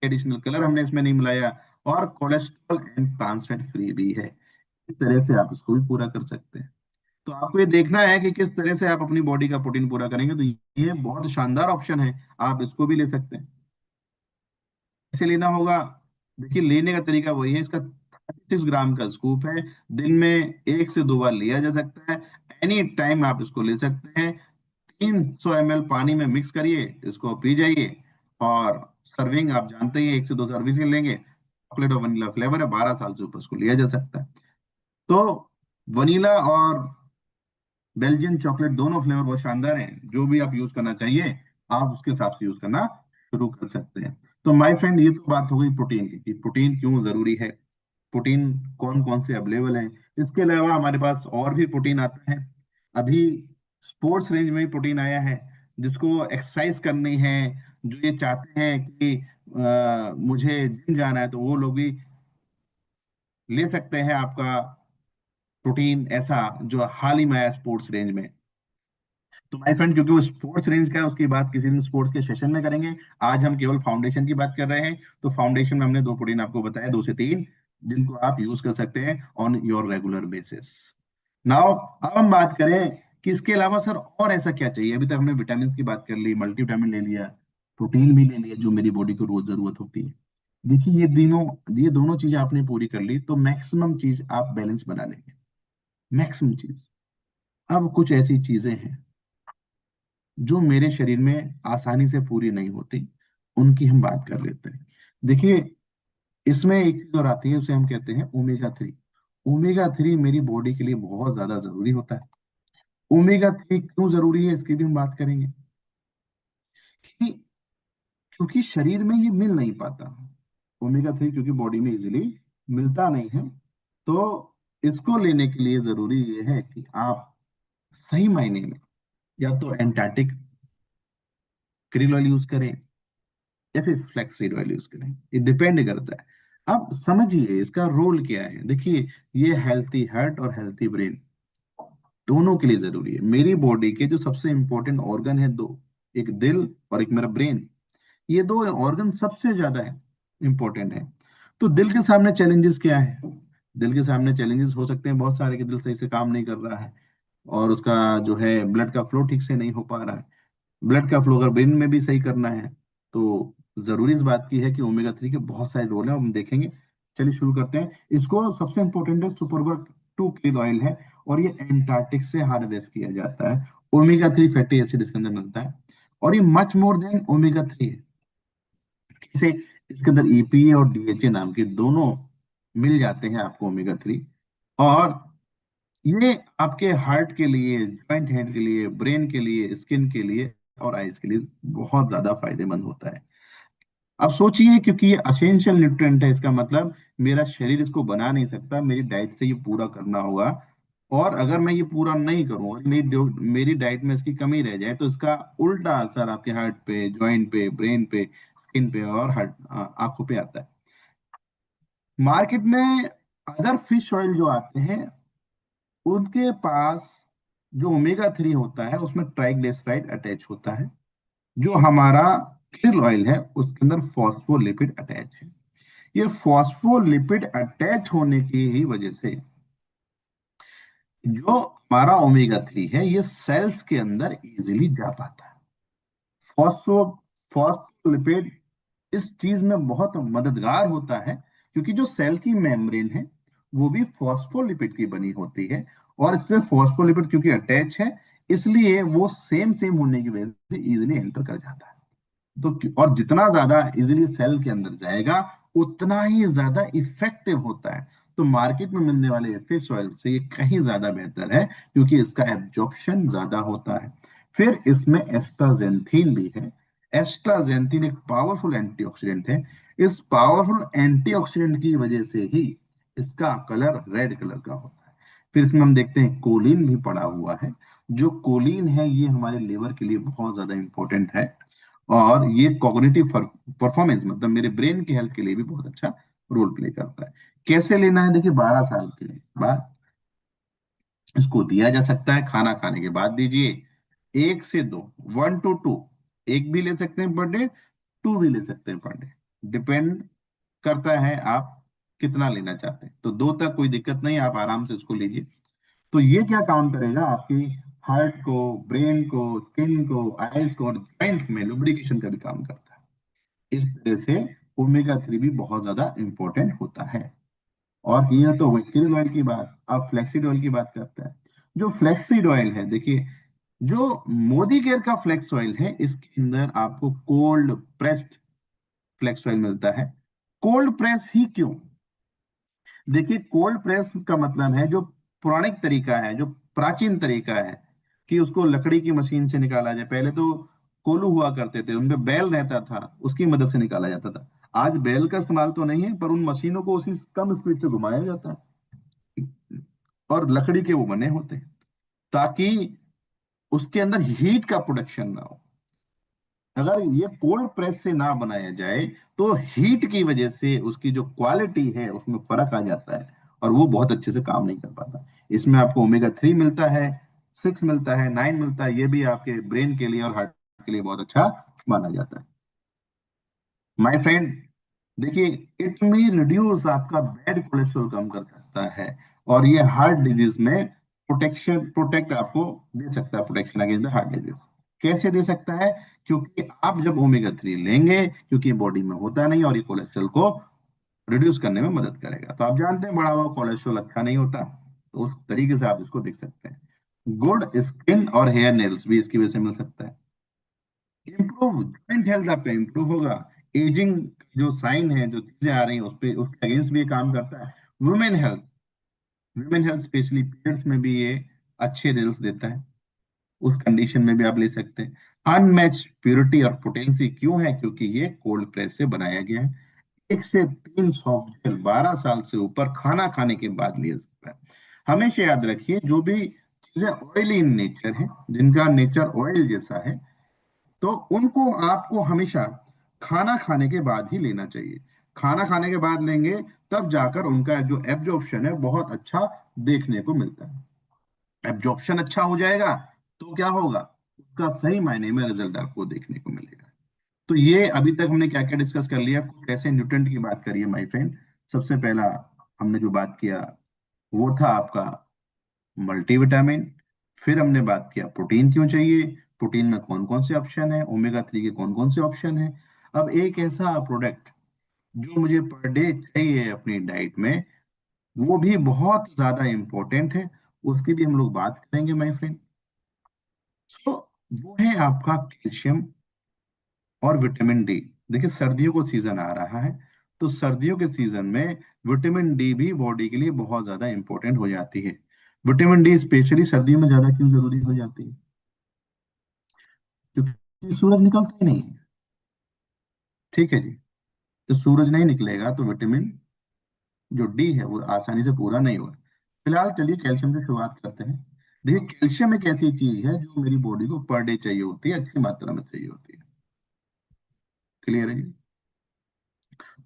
Speaker 1: एडिशनल कलर हमने इसमें नहीं मिलाया, और cholesterol and trans fat free भी है। इस तरह से आप इसको भी पूरा कर सकते हैं। तो आपको ये देखना है कि किस तरह से आप अपनी बॉडी का प्रोटीन पूरा करेंगे, तो ये बहुत शानदार ऑप्शन है, आप इसको भी ले सकते हैं। कैसे लेना होगा, देखिए लेने का तरीका वही है, इसका 36 ग्राम का स्कूप है, दिन में 1 से 2 बार लिया जा सकता है, एनी टाइम आप इसको ले सकते हैं। 300 ml पानी में मिक्स करिए, इसको पी जाइए। और सर्विंग आप जानते ही 1 से 2 सर्विंग लेंगे। चॉकलेट और वनीला फ्लेवर है, 12 साल से ऊपर इसको लिया जा सकता है। तो वनीला और बेल्जियन चॉकलेट दोनों फ्लेवर बहुत शानदार हैं, जो भी आप यूज करना चाहिए आप उसके हिसाब से यूज करना शुरू कर सकते हैं। तो माय फ्रेंड ये तो बात हो गई प्रोटीन की कि प्रोटीन क्यों जरूरी है, प्रोटीन कौन कौन से अवेलेबल हैं। इसके अलावा हमारे पास और भी प्रोटीन आता है। अभी स्पोर्ट्स रेंज में भी प्रोटीन आया है, जिसको एक्सरसाइज करनी है, जो ये चाहते हैं कि मुझे जिम जाना है, तो वो लोग भी ले सकते हैं आपका प्रोटीन ऐसा जो हाल ही में आया स्पोर्ट्स रेंज में। तो माय फ्रेंड क्योंकि वो स्पोर्ट्स रेंज का है उसकी बात किसी दिन स्पोर्ट्स के सेशन में करेंगे। आज हम केवल फाउंडेशन की बात कर रहे हैं। तो फाउंडेशन में हमने 2 प्रोटीन आपको बताया, 2 से 3, जिनको आप यूज कर सकते हैं on your regular basis. Now अब हम बात करें कि इसके अलावा सर और ऐसा क्या चाहिए। अभी तक हमने विटामिन की बात कर ली, मल्टीविटामिन ले लिया, प्रोटीन भी ले लिया जो मेरी बॉडी को रोज जरूरत होती है। देखिए ये दोनों चीजें आपने पूरी कर ली तो मैक्सिमम चीज आप बैलेंस बना लेंगे, मैक्सिमम चीज। अब कुछ ऐसी चीजें हैं जो मेरे शरीर में आसानी से पूरी नहीं होती, उनकी हम बात कर लेते हैं। देखिए इसमें एक चीज और आती है, उसे हम कहते हैं ओमेगा 3। ओमेगा 3 मेरी बॉडी के लिए बहुत ज्यादा जरूरी होता है। ओमेगा 3 क्यों जरूरी है इसकी भी हम बात करेंगे कि क्योंकि शरीर में ये मिल नहीं पाता। ओमेगा 3 क्योंकि बॉडी में इजीली मिलता नहीं है, तो इसको लेने के लिए जरूरी ये है कि आप सही मायने में या तो एंटार्क्टिक krill ऑयल यूज करें या फिर फ्लैक्सीड ऑयल यूज करें, ये डिपेंड करता है। अब समझिए इसका रोल क्या है। देखिए, ये हेल्थी हार्ट और हेल्थी ब्रेन दोनों के लिए जरूरी है। मेरी बॉडी के जो सबसे इंपॉर्टेंट ऑर्गन है दो, एक दिल और एक मेरा ब्रेन, ये दो ऑर्गन सबसे ज्यादा है, इंपॉर्टेंट है। तो दिल के सामने चैलेंजेस क्या है? दिल के सामने चैलेंजेस हो सकते हैं बहुत सारे, कि दिल सही से काम नहीं कर रहा है और उसका जो है ब्लड का फ्लो ठीक से नहीं हो पा रहा है। ब्लड का फ्लो अगर ब्रेन में भी सही करना है तो जरूरी इस बात की है कि ओमेगा 3 के बहुत सारे रोल हैं, हम देखेंगे। चलिए शुरू करते हैं। इसको सबसे इंपॉर्टेंट है सुपरबग 2 क्रील ऑयल है, और ये एंटार्क्टिक से हार्वेस्ट किया जाता है। ओमेगा 3 फैटी एसिड इसके अंदर मिलता है, और ये मच मोर देन ओमेगा 3 है। इसे इसके अंदर ईपीए और डीएचए नाम के दोनों मिल जाते हैं आपको, ओमेगा 3। और ये आपके हार्ट के लिए, जॉइंट हेल्थ के लिए, ब्रेन के लिए, स्किन के लिए और आइज के लिए बहुत ज्यादा फायदेमंद होता है। अब सोचिए, क्योंकि ये असेंशियल न्यूट्रिएंट है, इसका मतलब मेरा शरीर इसको बना नहीं सकता, मेरी डाइट से ये पूरा करना होगा। और अगर मैं ये पूरा नहीं करूं और मेरी डाइट में इसकी कमी रह जाए तो इसका उल्टा असर आपके हार्ट पे, जॉइंट पे, ब्रेन पे, स्किन पे और हार्ट आंखों पे आता है। मार्केट में अदर फिश ऑयल जो आते हैं, उनके पास जो ओमेगा 3 होता है उसमें ट्राइग्लिसराइड अटैच होता है। जो हमारा krill ऑयल है उसके अंदर फॉस्फोलिपिड अटैच है। ये फॉस्फोलिपिड अटैच होने की ही वजह से जो हमारा ओमेगा 3 है ये सेल्स के अंदर इजीली जा पाता है। फॉस्फो फॉस्फोलिपिड इस चीज में बहुत मददगार होता है, क्योंकि जो सेल की मेम्ब्रेन है वो भी फॉस्फोलिपिड की बनी होती है, और इसमें फॉस्फोलिपिड क्योंकि अटैच है, इसलिए वो सेम सेम होने की वजह से इजीली एंटर कर जाता है। तो और जितना ज्यादा इजीली सेल के अंदर जाएगा उतना ही ज्यादा इफेक्टिव होता है। तो मार्केट में मिलने वाले फिश ऑयल से ये कहीं ज्यादा बेहतर है, क्योंकि इसका एब्जॉर्प्शन ज्यादा होता है। फिर इसमें एस्टाजेंथिन भी है। एस्टाजेंथिन एक पावरफुल एंटीऑक्सीडेंट है। इस पावरफुल एंटीऑक्सीडेंट की वजह से ही इसका कलर रेड कलर का होता है। फिर इसमें हम देखते हैं कोलिन भी पड़ा हुआ है। जो कोलिन है ये हमारे लिवर के लिए बहुत ज्यादा इंपॉर्टेंट है, और ये कॉग्निटिव परफॉर्मेंस, मतलब मेरे ब्रेन की हेल्थ के लिए भी बहुत अच्छा रोल प्ले करता है। कैसे लेना है? देखिए, 12 साल के बाद इसको दिया जा सकता है। खाना खाने के बाद दीजिए, 1 से 2, 1 to 2, एक भी ले सकते हैं पर डे, 2 भी ले सकते हैं पर डे। डिपेंड करता है आप कितना लेना चाहते हैं। तो 2 तक कोई दिक्कत नहीं, आप आराम से इसको लीजिए। तो ये क्या काम करेगा? आपकी हार्ट को, ब्रेन को, स्किन को, आइज को और जॉइंट में लुब्रिकेशन का भी काम करता है। इस तरह से ओमेगा 3 भी बहुत ज्यादा इंपॉर्टेंट होता है। और ये तो क्रिल ऑयल की बात, अब फ्लैक्सीड ऑयल की बात करते हैं। जो फ्लैक्सीड ऑयल है, देखिए, जो मोदी केयर का फ्लेक्स ऑयल है इसके अंदर आपको कोल्ड प्रेस्ड फ्लेक्स ऑयल मिलता है। कोल्ड प्रेस ही क्यों? देखिए, कोल्ड प्रेस का मतलब है जो पौराणिक तरीका है, जो प्राचीन तरीका है, कि उसको लकड़ी की मशीन से निकाला जाए। पहले तो कोलू हुआ करते थे, उनमें बैल रहता था, उसकी मदद से निकाला जाता था। आज बैल का इस्तेमाल तो नहीं है, पर उन मशीनों को उसी कम स्पीड से घुमाया जाता है, और लकड़ी के वो बने होते हैं, ताकि उसके अंदर हीट का प्रोडक्शन ना हो। अगर ये कोल्ड प्रेस से ना बनाया जाए तो हीट की वजह से उसकी जो क्वालिटी है उसमें फर्क आ जाता है, और वो बहुत अच्छे से काम नहीं कर पाता। इसमें आपको ओमेगा 3 मिलता है, 6 मिलता है, 9 मिलता है। ये भी आपके ब्रेन के लिए और हार्ट के लिए बहुत अच्छा माना जाता है। माय फ्रेंड, देखिए, इट में रिड्यूस आपका बैड कोलेस्ट्रॉल कम कर सकता है, और ये हार्ट डिजीज में प्रोटेक्ट आपको दे सकता है, protection against the heart disease. कैसे दे सकता है? क्योंकि आप जब ओमेगा 3 लेंगे, क्योंकि बॉडी में होता नहीं, और ये कोलेस्ट्रॉल को रिड्यूस करने में मदद करेगा। तो आप जानते हैं बड़ा हुआ कोलेस्ट्रॉल अच्छा नहीं होता, तो उस तरीके से आप इसको देख सकते हैं। गुड स्किन और हेयर नेल्स भी इसकी वजह से मिल सकता है। इम्प्रूव जॉइंट हेल्थ आपका इम्प्रूव होगा। एजिंग जो साइन है, जो चीजें आ रही हैं उस पे, उसके अगेंस्ट भी ये काम करता है। Women health, women health specially periods में भी ये अच्छे रिजल्ट देता है। उस कंडीशन में भी आप ले सकते हैं। अनमैच्ड प्योरिटी और पोटेंसी क्यों है? क्योंकि ये कोल्ड प्रेस से बनाया गया है। 1 से 3 सॉफ्ट जेल 12 साल से ऊपर खाना खाने के बाद लिया जाता है। हमेशा याद रखिए, जो भी चीजें ऑयली इन नेचर है, जिनका नेचर ऑयल जैसा है, तो उनको आपको हमेशा खाना खाने के बाद ही लेना चाहिए। खाना खाने के बाद लेंगे, तब जाकर उनका जो एब्जॉर्प्शन है बहुत अच्छा देखने को मिलता है। एब्जॉर्प्शन अच्छा हो जाएगा तो क्या होगा, उसका सही मायने में रिजल्ट आपको देखने को मिलेगा। तो ये अभी तक हमने क्या क्या डिस्कस कर लिया, कुछ ऐसे न्यूट्रेंट की बात करी है माय फ्रेंड। सबसे पहला हमने जो बात किया वो था आपका मल्टीविटामिन। फिर हमने बात किया प्रोटीन क्यों चाहिए, प्रोटीन में कौन कौन से ऑप्शन है, ओमेगा 3 के कौन कौन से ऑप्शन है। अब एक ऐसा प्रोडक्ट जो मुझे पर डे चाहिए अपनी डाइट में, वो भी बहुत ज्यादा इंपॉर्टेंट है, उसकी भी हम लोग बात करेंगे माय फ्रेंड। सो वो है आपका कैल्शियम और विटामिन डी। देखिए सर्दियों को सीजन आ रहा है, तो सर्दियों के सीजन में विटामिन डी भी बॉडी के लिए बहुत ज्यादा इंपॉर्टेंट हो जाती है। विटामिन डी स्पेशली सर्दियों में ज्यादा क्यों जरूरी हो जाती है, क्योंकि सूरज निकलता ही नहीं है। ठीक है जी। तो सूरज नहीं निकलेगा तो विटामिन जो डी है वो आसानी से पूरा नहीं होगा। फिलहाल चलिए कैल्शियम से शुरुआत करते हैं। देखिए कैल्शियम एक ऐसी चीज है जो मेरी बॉडी को पर डे चाहिए होती है, अच्छी मात्रा में चाहिए होती है। क्लियर है जी।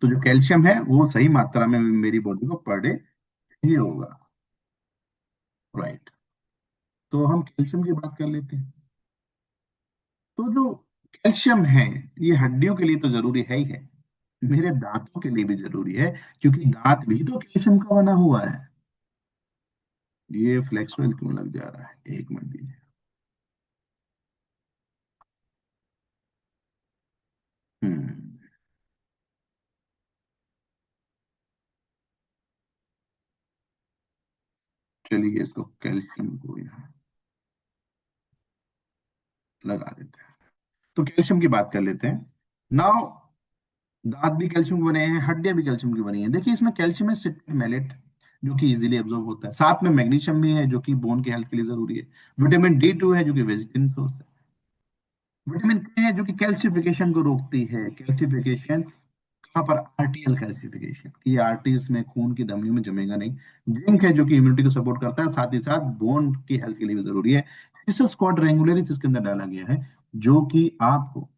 Speaker 1: तो जो कैल्शियम है वो सही मात्रा में मेरी बॉडी को पर डे चाहिए होगा। राइट। तो हम कैल्शियम की बात कर लेते हैं। तो जो कैल्शियम है ये हड्डियों के लिए तो जरूरी है ही है, मेरे दांतों के लिए भी जरूरी है, क्योंकि दांत भी तो कैल्शियम का बना हुआ है। ये फ्लेक्सवेल क्यों लग जा रहा है, एक मिनट दीजिए। हम्म। चलिए इसको कैल्शियम को यहाँ लगा देते हैं। तो कैल्शियम की बात कर लेते हैं नाउ। दांत भी कैल्शियम के बने हैं, हड्डियां भी कैल्शियम की बनी हैं। देखिए इसमें कैल्शियम है सिट्रेट मैलेट, जो कि इजीली एब्जॉर्ब होता है। साथ में मैग्नीशियम भी है जो कि बोन के हेल्थ के लिए जरूरी है। विटामिन डी टू है जो कि वेजिटेरियन सोर्स है। विटामिन के है जो कि कैल्शिफिकेशन को रोकती है। कैल्शिफिकेशन कहाँ पर, आर्टियल कैल्शिफिकेशन, कि आर्टरीज में खून की धमनियों में जमेगा नहीं। जिंक है जो कि इम्यूनिटी को सपोर्ट करता है, साथ ही साथ बोन की हेल्थ के लिए भी जरूरी है। सिसस स्क्वाड रेंगुलरिस इसके अंदर डाला गया है, जो कि आपको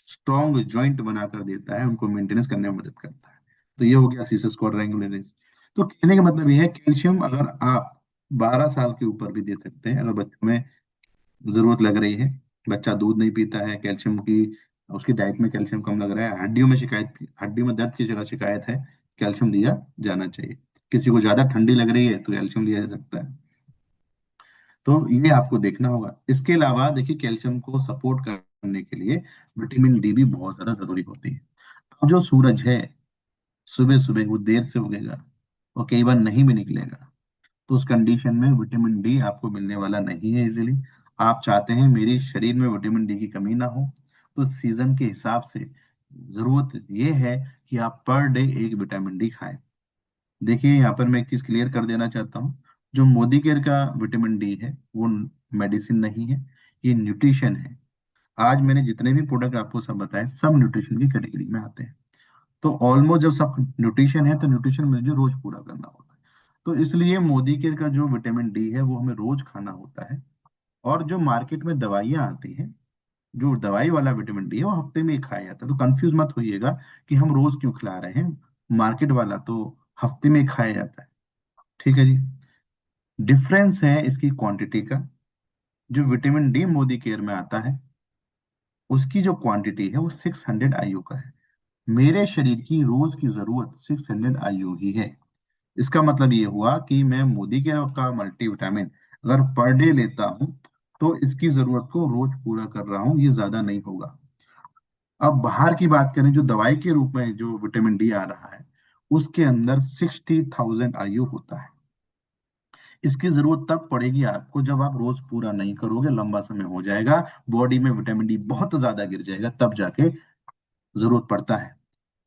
Speaker 1: स्ट्रॉन्ग जॉइंट बनाकर देता है, उनको मेंटेनेंस करने में मदद करता है। तो ये हो गया सीसस क्वाड्रेंगुलरिस। तो कहने का मतलब ये है कैल्शियम अगर आप 12 साल के ऊपर भी दे सकते हैं, अगर बच्चों में जरूरत लग रही है, बच्चा दूध नहीं पीता है, कैल्शियम की उसकी डाइट में कैल्शियम कम लग रहा है, हड्डियों में शिकायत, हड्डियों में दर्द की जगह शिकायत है, कैल्शियम दिया जाना चाहिए। किसी को ज्यादा ठंडी लग रही है तो कैल्शियम लिया जा सकता है। तो ये आपको देखना होगा। इसके अलावा देखिए कैल्शियम को सपोर्ट करने के लिए विटामिन डी भी बहुत ज्यादा जरूरी होती है। अब जो सूरज है सुबह सुबह वो देर से उगेगा और कई बार नहीं भी निकलेगा, तो उस कंडीशन में विटामिन डी आपको मिलने वाला नहीं है इजीली। आप चाहते हैं मेरे शरीर में विटामिन डी की कमी ना हो, तो सीजन के हिसाब से जरूरत ये है कि आप पर डे एक विटामिन डी खाएं। देखिए यहाँ पर मैं एक चीज क्लियर कर देना चाहता हूँ, जो मोदी केयर का विटामिन डी है वो मेडिसिन नहीं है, ये न्यूट्रिशन है। आज मैंने जितने भी प्रोडक्ट आपको सब बताए सब न्यूट्रिशन की कैटेगरी में आते हैं। तो ऑलमोस्ट जब सब न्यूट्रिशन है तो न्यूट्रिशन मुझे रोज पूरा करना होता है। तो इसलिए मोदी केयर का जो विटामिन डी है वो हमें रोज खाना होता है। और जो मार्केट में दवाइयाँ आती हैं, जो दवाई वाला विटामिन डी है वो हफ्ते में ही खाया जाता है। तो कंफ्यूज मत होइएगा कि हम रोज क्यों खिला रहे हैं, मार्केट वाला तो हफ्ते में ही खाया जाता है। ठीक है जी। डिफरेंस है इसकी क्वांटिटी का। जो विटामिन डी मोदी केयर में आता है उसकी जो क्वांटिटी है वो 600 IU का है। मेरे शरीर की रोज की जरूरत 600 IU ही है। इसका मतलब ये हुआ कि मैं मोदी के का मल्टीविटामिन अगर पर डे लेता हूं तो इसकी जरूरत को रोज पूरा कर रहा हूं, ये ज्यादा नहीं होगा। अब बाहर की बात करें, जो दवाई के रूप में जो विटामिन डी आ रहा है उसके अंदर 60,000 IU होता है। इसकी जरूरत तब पड़ेगी आपको जब आप रोज पूरा नहीं करोगे, लंबा समय हो जाएगा, बॉडी में विटामिन डी बहुत ज्यादा गिर जाएगा, तब जाके जरूरत पड़ता है।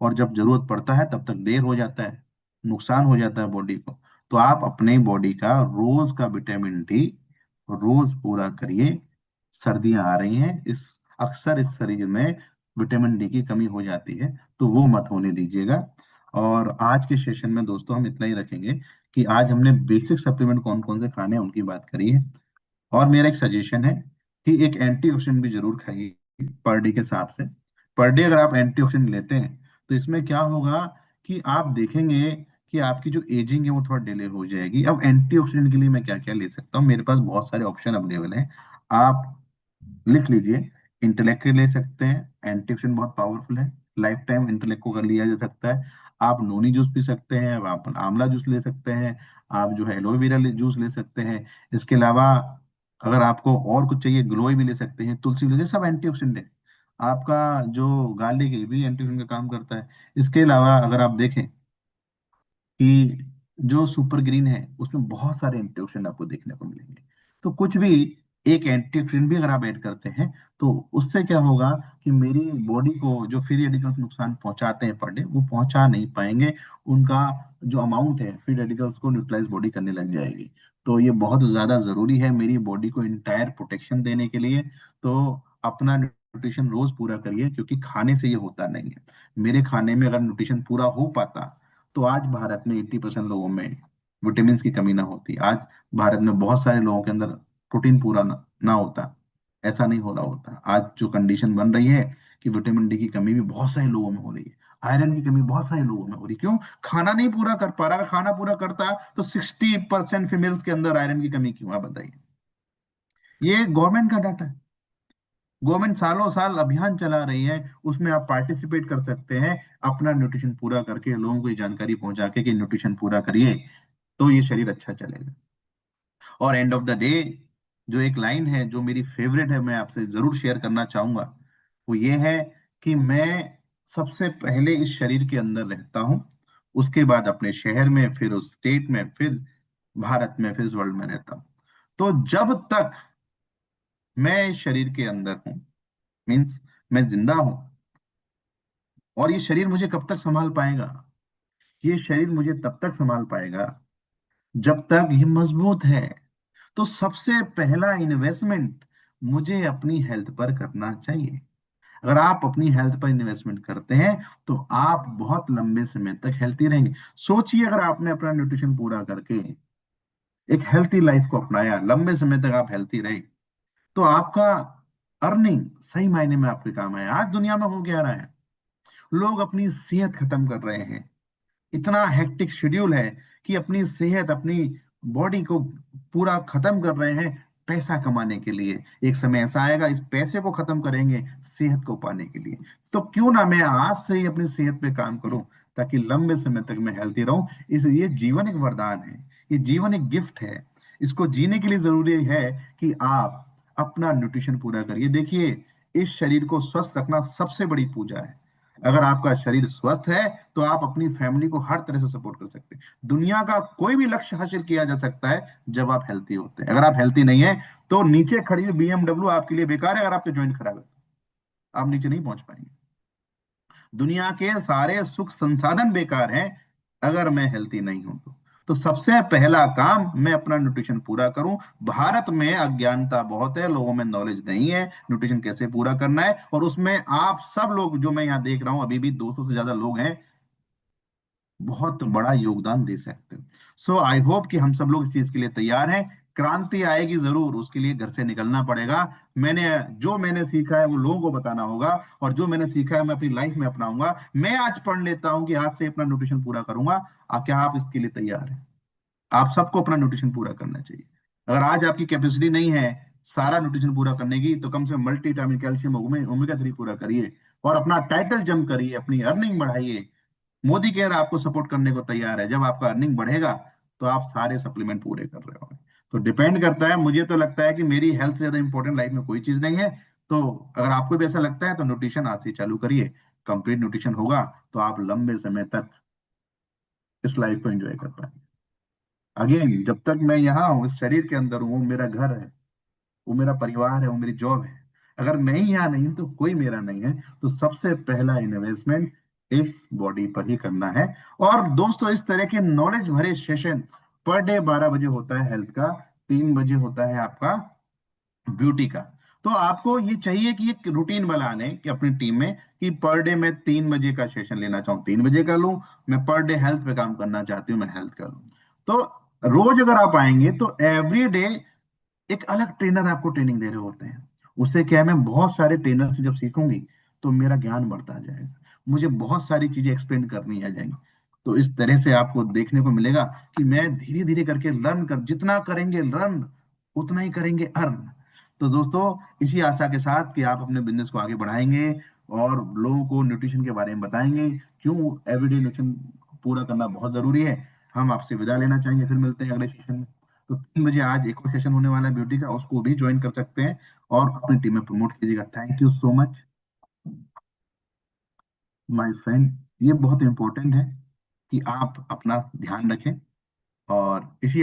Speaker 1: और जब जरूरत पड़ता है तब तक देर हो जाता है, नुकसान हो जाता है बॉडी को। तो आप अपने बॉडी का रोज का विटामिन डी रोज पूरा करिए। सर्दियां आ रही हैं, इस अक्सर इस शरीर में विटामिन डी की कमी हो जाती है, तो वो मत होने दीजिएगा। और आज के सेशन में दोस्तों हम इतना ही रखेंगे कि आज हमने बेसिक सप्लीमेंट कौन कौन से खाने हैं उनकी बात करी है। और मेरा एक सजेशन है कि एक एंटीऑक्सीडेंट भी जरूर खाइए। पर डे के हिसाब से। पर डे अगर आप एंटीऑक्सीडेंट लेते हैं तो इसमें क्या होगा कि आप देखेंगे कि आपकी जो एजिंग है वो थोड़ा डिले हो जाएगी। अब एंटीऑक्सीडेंट के लिए मैं क्या क्या ले सकता हूँ, मेरे पास बहुत सारे ऑप्शन अवेलेबल हैं। आप लिख लीजिए। इंटेलेक्ट ले सकते हैं, एंटीऑक्सीडेंट बहुत पावरफुल है। लाइफ टाइम इंटेलेक्ट को कर लिया जा सकता है। आप नोनी जूस पी सकते हैं, आप आंवला जूस ले सकते हैं, आप जो है एलोवेरा जूस ले सकते हैं। इसके अलावा अगर आपको और कुछ चाहिए, ग्लोई भी ले सकते हैं, तुलसी भी ले सकते हैं, सब एंटीऑक्सीडेंट है। आपका जो गार्लिक है भी एंटीऑक्सीडेंट का काम करता है। इसके अलावा अगर आप देखें कि जो सुपर ग्रीन है उसमें बहुत सारे एंटीऑक्सीडेंट आपको देखने को मिलेंगे। तो कुछ भी एक एंटीऑक्सीडेंट भी अगर आप ऐड करते हैं तो उससे क्या होगा कि मेरी बॉडी को जो फ्री रेडिकल्स नुकसान पहुंचाते हैं पर डे, वो पहुंचा नहीं पाएंगे। उनका जो अमाउंट है फ्री रेडिकल्स को न्यूट्रलाइज बॉडी करने लग जाएगी। तो ये बहुत ज्यादा जरूरी है मेरी बॉडी को इंटायर प्रोटेक्शन देने के लिए। तो अपना न्यूट्रिशन रोज पूरा करिए, क्योंकि खाने से ये होता नहीं है। मेरे खाने में अगर न्यूट्रिशन पूरा हो पाता तो आज भारत में 80% लोगों में विटामिन की कमी ना होती। आज भारत में बहुत सारे लोगों के अंदर प्रोटीन पूरा ना होता। ऐसा नहीं हो रहा होता। आज जो कंडीशन बन रही है कि विटामिन डी की कमी भी बहुत सारे लोगों में हो रही है, आयरन की कमी बहुत सारे लोगों में हो रही है। क्यों? खाना नहीं पूरा कर पा रहा। अगर खाना पूरा करता तो 60% फीमेल्स के अंदर आयरन की कमी क्यों? आप बताइए। ये गवर्नमेंट का डाटा है। गवर्नमेंट सालों साल अभियान चला रही है, उसमें आप पार्टिसिपेट कर सकते हैं। अपना न्यूट्रिशन पूरा करके लोगों को ये जानकारी पहुंचा के कि न्यूट्रिशन पूरा करिए तो ये शरीर अच्छा चलेगा। और एंड ऑफ द डे, जो एक लाइन है जो मेरी फेवरेट है, मैं आपसे जरूर शेयर करना चाहूंगा, वो ये है कि मैं सबसे पहले इस शरीर के अंदर रहता हूँ, उसके बाद अपने शहर में, फिर उस स्टेट में, फिर भारत में, फिर इस वर्ल्ड में रहता हूँ। तो जब तक मैं इस शरीर के अंदर हूँ, मीन्स मैं जिंदा हूं, और ये शरीर मुझे कब तक संभाल पाएगा? ये शरीर मुझे तब तक संभाल पाएगा जब तक ये मजबूत है। तो सबसे पहला इन्वेस्टमेंट मुझे अपनी हेल्थ पर करना चाहिए। अगर आप अपनी हेल्थ पर इन्वेस्टमेंट करते हैं तो आप बहुत लंबे समय तक हेल्थी रहेंगे। सोचिए, अगर आपने अपना न्यूट्रिशन पूरा करके एक हेल्थी लाइफ को अपनाया, लंबे समय तक आप हेल्थी रहे, तो आपका अर्निंग सही मायने में आपके काम आया। आज दुनिया में हो क्या रहा है? लोग अपनी सेहत खत्म कर रहे हैं। इतना हेक्टिक शेड्यूल है कि अपनी सेहत, अपनी बॉडी को पूरा खत्म कर रहे हैं पैसा कमाने के लिए। एक समय ऐसा आएगा इस पैसे को खत्म करेंगे सेहत को पाने के लिए। तो क्यों ना मैं आज से ही अपनी सेहत पे काम करूं, ताकि लंबे समय तक मैं हेल्थी रहूं। ये जीवन एक वरदान है, ये जीवन एक गिफ्ट है। इसको जीने के लिए जरूरी है कि आप अपना न्यूट्रिशन पूरा करिए। देखिए, इस शरीर को स्वस्थ रखना सबसे बड़ी पूजा है। अगर आपका शरीर स्वस्थ है तो आप अपनी फैमिली को हर तरह से सपोर्ट कर सकते हैं। दुनिया का कोई भी लक्ष्य हासिल किया जा सकता है जब आप हेल्थी होते हैं। अगर आप हेल्थी नहीं है तो नीचे खड़ी हुई बीएमडब्ल्यू आपके लिए बेकार है। अगर आपके जॉइंट खराब है आप नीचे नहीं पहुंच पाएंगे। दुनिया के सारे सुख संसाधन बेकार हैं अगर मैं हेल्थी नहीं हूं तो सबसे पहला काम मैं अपना न्यूट्रिशन पूरा करूं। भारत में अज्ञानता बहुत है, लोगों में नॉलेज नहीं है न्यूट्रिशन कैसे पूरा करना है। और उसमें आप सब लोग जो मैं यहाँ देख रहा हूं, अभी भी 200 से ज्यादा लोग हैं, बहुत बड़ा योगदान दे सकते हो। सो आई होप कि हम सब लोग इस चीज के लिए तैयार हैं। क्रांति आएगी जरूर, उसके लिए घर से निकलना पड़ेगा। मैंने सीखा है वो लोगों को बताना होगा, और जो मैंने सीखा है मैं अपनी लाइफ में अपनाऊंगा। मैं आज पढ़ लेता हूँ कि आज से अपना न्यूट्रिशन पूरा करूंगा। क्या आप इसके लिए तैयार हैं? आप सबको अपना न्यूट्रिशन पूरा करना चाहिए। अगर आज आपकी कैपेसिटी नहीं है सारा न्यूट्रिशन पूरा करने की, तो कम से कम मल्टी विटामिन, कैल्शियम, ओमेगा 3 पूरा करिए, और अपना टाइटल जंप करिए, अपनी अर्निंग बढ़ाइए। मोदी केयर आपको सपोर्ट करने को तैयार है। जब आपका अर्निंग बढ़ेगा तो आप सारे सप्लीमेंट पूरे कर रहे होंगे। तो डिपेंड करता है। मुझे तो लगता है कि मेरी हेल्थ से ज्यादा इंपॉर्टेंट लाइफ में कोई चीज नहीं है। तो अगर आपको भी ऐसा लगता है तो न्यूट्रिशन आज से चालू करिए। कंप्लीट न्यूट्रिशन होगा तो आप लंबे समय तक इस लाइफ को एंजॉय कर पाएंगे। अगेन, जब तक मैं यहाँ हूँ, इस शरीर के अंदर हूँ, वो मेरा घर है, वो मेरा परिवार है, वो मेरी जॉब है। अगर मैं ही यहाँ नहीं तो कोई मेरा नहीं है। तो सबसे पहला इन्वेस्टमेंट इस बॉडी पर ही करना है। और दोस्तों, इस तरह के नॉलेज भरे सेशन पर डे 12 बजे होता है हेल्थ का, 3 बजे होता है आपका ब्यूटी का। तो आपको ये चाहिए कि एक रूटीन बना लें कि अपनी टीम में कि पर डे मैं 3 बजे का सेशन लेना चाहूँ 3 बजे का लूँ, मैं पर डे हेल्थ पे काम करना चाहती हूँ मैं हेल्थ का लूँ। तो रोज अगर आप आएंगे तो एवरी डे एक अलग ट्रेनर आपको ट्रेनिंग दे रहे होते हैं। उससे क्या है, मैं बहुत सारे ट्रेनर से जब सीखूंगी तो मेरा ज्ञान बढ़ता जाएगा, मुझे बहुत सारी चीजें एक्सप्लेन करनी आ जाएंगी। तो इस तरह से आपको देखने को मिलेगा कि मैं धीरे धीरे करके लर्न कर, जितना करेंगे लर्न उतना ही करेंगे अर्न। तो दोस्तों, इसी आशा के साथ कि आप अपने बिजनेस को आगे बढ़ाएंगे और लोगों को न्यूट्रिशन के बारे में बताएंगे, क्यों एवरीडे न्यूट्रिशन पूरा करना बहुत जरूरी है, हम आपसे विदा लेना चाहेंगे। फिर मिलते हैं अगले सेशन में। तो 3 बजे आज एक और सेशन होने वाला है ब्यूटी का, उसको भी ज्वाइन कर सकते हैं और अपनी टीम में प्रमोट कीजिएगा। Thank you so much my friend. ये बहुत इंपॉर्टेंट है कि आप अपना ध्यान रखें, और इसी